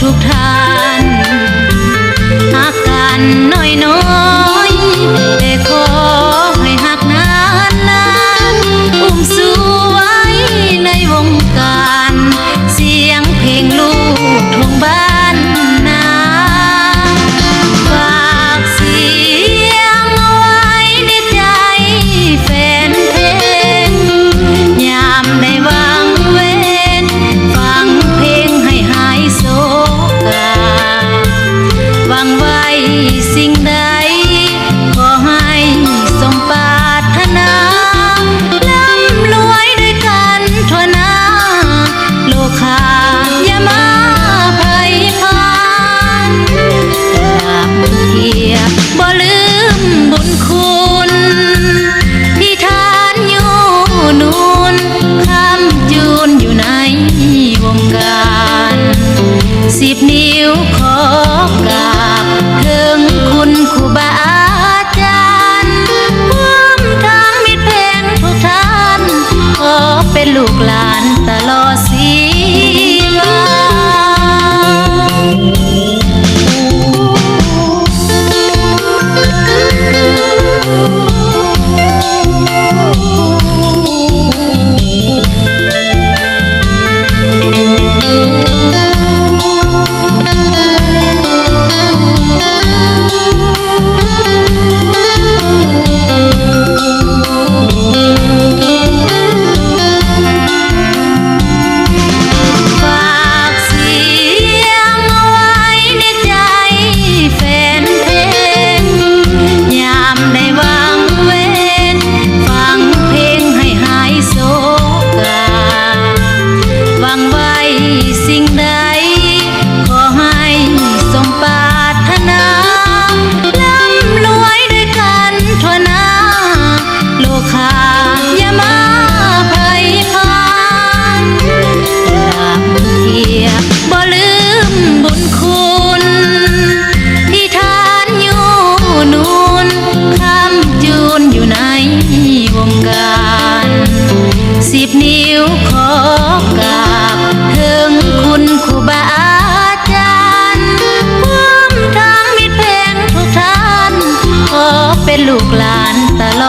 ทุกท่านอาการน้อยน้อยแต่ขอให้หักนานนานอุ้มสู้ไว้ในวงการเสียงเพลงลูกทุ่งบ้านนาฝากเสียงเอาไว้ในใจแฟนเพลงยามได้วางเว้นฟังเพลงให้หายโศกาหวังไว้สิ่งใดขอให้สมปรารถนาร่ำรวยด้วยกันทั่วหน้าโลกาอย่ามาภัยพานลาบเทียบบ่ลืมบุญคุณที่ทานอยู่นูนคำจูนอยู่ในวงการ10 นิ้วขอกราบถึงคุณครูบาอาจารย์ร่วมทางมิตรเพลงทุกท่านขอเป็นลูกหลานตลอดชีวา 10 นิ้วขอกราบถึงคุณครูบาอาจารย์ร่วมทางมิตรเพลงทุกท่านขอเป็นลูกหลานตลอด